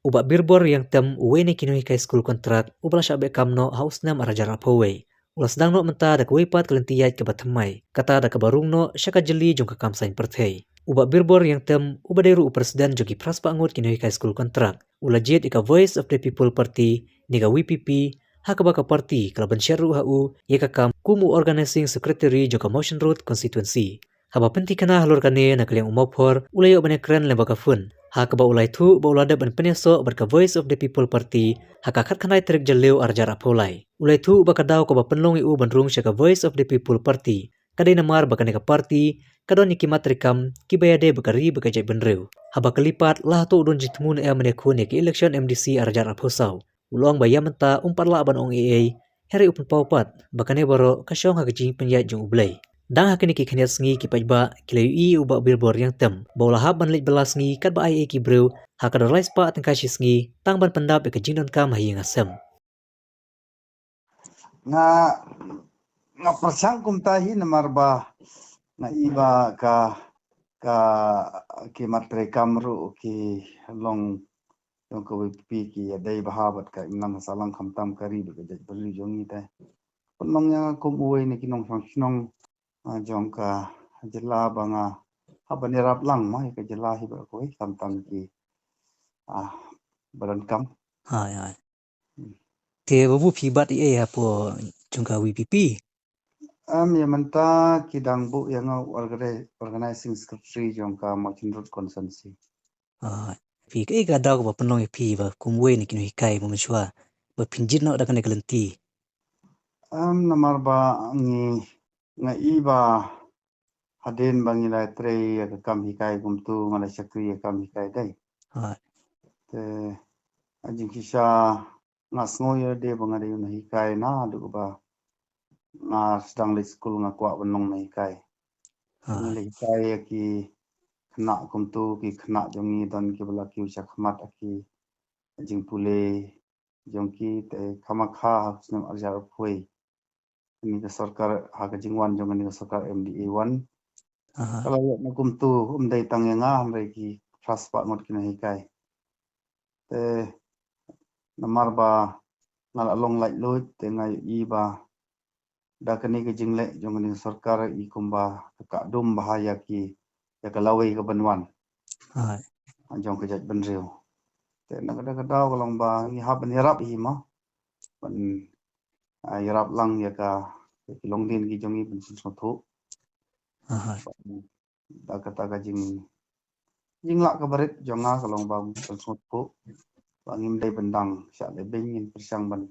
Ubak birbor yang tem uwe ni kinu hikai skul kontrak ubala syabe kamno haus nam arajar apowe. Ulas dang no menta da kuipat kelentiyat ke batamai. Kata da kabarung no syaka jeli jong kakam sain perthei. Ubak birbor yang tem ubaderu presiden jogi praspa ngut kinu hikai skul kontrak. Ula jit ika Voice of the People Party niga WPP hakabaka party kalaban syaru hau yakakam kumu organizing secretary joka Motion Road constituency. Haba penti kana halur kane na kaliang umopor ulayo bane kren lembaka fun. Hakaba ulai tu ba ulada ban peneso berka Voice of the People Party hakakat kanai terik jaleu arjar apolai. Ulai tu ba kadau ko ba penlong iu bandrung syaka Voice of the People Party. Kadai namar baka neka party kadon nikimat rekam kibayade bakari bakajai benreu. Haba kelipat lah tu udun jitmun menekun ki election MDC arjar aposau. Ulong bayamenta umparla aban ong AA heri upun paupat bakane baro kasyong hagaji penyat jong ublay. Dang hakini ki khaniat sngi ki pajba kilayu uba bilbor yang tem bola hab ban lit belas sngi kat ba ai ki brew hakadar lais pa tengkashi sngi tang ban pendap ke jingdon kam hayi ngasem nga persang kum tahi namar ba na iba ka ki matre kamru ki long yung ko pi ki dai bahabat ka imnam salang khamtam kari be jaj bali jongi ta penong yang kum uwe ni kinong function jong ka jela banga haban rap lang mai ka jela hi ba koi tam ki baran kam hai te babu pibat ia po jungka WPP ya menta kidang bu yang organizing secretary jong ka Motion Road constituency pi ke ga daw ba penong pi ba kumwe ni kinu hikai mo mensua ba pinjit no da kan kelenti namar ba nga iba haden bangi lai tre ya kam hikai gumtu ngala sakri ya kam hikai dai te ajin kisha ngasngo ya de banga de na hikai na du ba sedang le school nga kwa benong na hikai le hikai ki kena gumtu ki kena jongi dan ki bala ki usak khmat aki ajin pule jongki te kamakha hasnam arjar phoi ini ke sarkar ha jingwan jong ni sarkar MDA 1 kalau ya nakum tu umdai tang yang amre ki fast pak ngot kina hikai te namar ba ngal along lai lut te ngai i ba da kani ke jingle jong ni sarkar i kumba ka dum bahaya ki ya kalawai ke banwan jong ke jat benreu te na kada kada kolong ba ni ha ban yarap hi ma ban yarap lang ya ka long din ki jong i ben sotho da kata ka jing lak ka barit jonga kalong ba sotho bangim dai bendang sya le bengin persang ban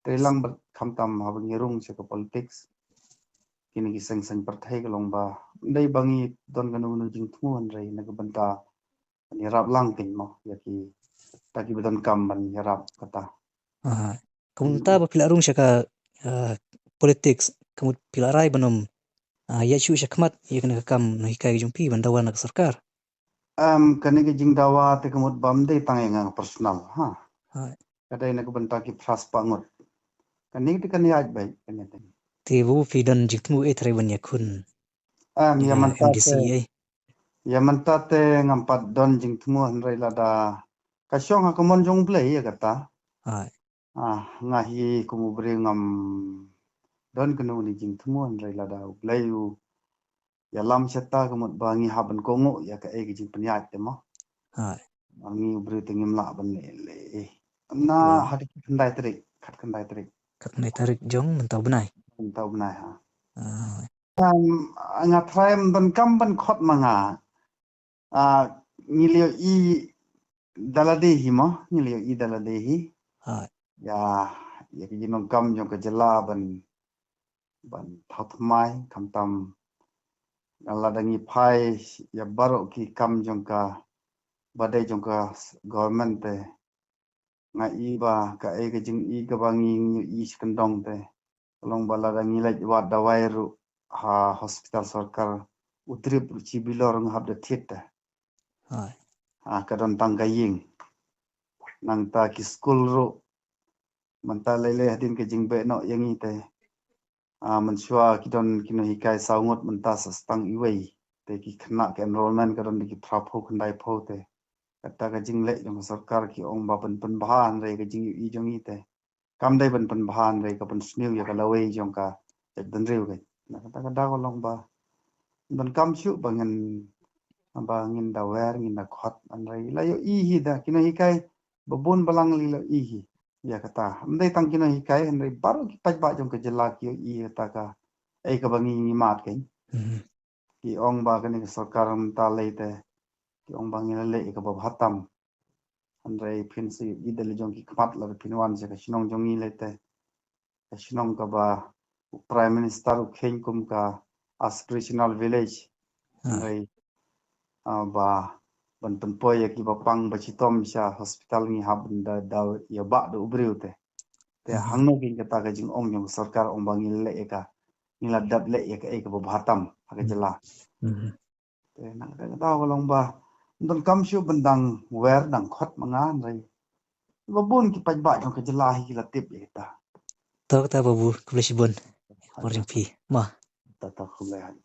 trelang ber khamtam ha bangirung se ko politics kini ki seng partai kalong ba dai bangi don kanu nu jing thun rei na ka banta ni rap lang tin mo ya ki taki bedan kam ban yarap kata kamunta ba pilarung syaka politics kamut pilarai banom ya chu syakmat ya kana kam no hikai jumpi bandawan nak sarkar kani ki jing dawa te kamut bam dei tangenga personal kadai na ka banta ki fras pangot kani ti kani aj bai kani te bu fidan jikmu e treban yakun Yamanta te ngampat don jing tmu hanrei lada kasyong hakamon jong play ya kata ngahi kumubri ngam don kenu ni jing tmu hanrei lada playu ya lam seta kamut bangi haban kongo ya ka e jing penyat te mo bangi ubri tengim la ban le na hadik kendai terik jong mentau benai ngatraim ban kam ban khot manga ngilio i daladehi mo ngilio i daladehi ya kinong kam jong ka jela ban thatmai kamtam ngaladangi phai ya baro ki kam jong ka badai jong ka government te nga i ba ka e ka jing i ka bangi i skandong te long baladangi lai wa dawai ru ha hospital sarkar utrip cibilor ngab de theta kadon tanggaying nang ta ki school ro manta lele hadin ke jingbe no yangi te mensua kidon kino hikai saungot menta sastang iwei te ki khna ke enrollment kadon ki thapho khandai pho te kata ka jing le jong sarkar ki ong ba pen bahan re ka jing i jong i te kam dai pen bahan re ka pen sniu ya ka lawei jong ka dan reu ka na kata ka da ko long ba dan kam shu bangen ba ngin da wer ngin da khot an re la yo i hi da kino hi kai babun balang li lo i hi ya kata amdai tang kino hi kai an re baru ki paj ba jong ka jela ki i kata ka ai ka bangi ni mat kai ki ong ba ka ni sarkar ta le te ki ong bang ila le ka ba hatam andre phin si idel jong ki kmat la phin wan se ka shinong jong i le te ka shinong ka ba prime minister khen kum ka aspirational village andre ba ban pen poy ki ba pang ba chitom sha hospital ni hab da ya ba do ubriu te hangno ki kata ka jing ong jong sarkar ong bang ila le ka ila dab le ka e ka ba hatam ka jela te na ka ta ko long ba don kam shu bandang wer dang khot manga rei babun ki paj ba jong ka jela hi la tip eta Tahu kata babu kulish bun. Morjing pi. Ma. ta khule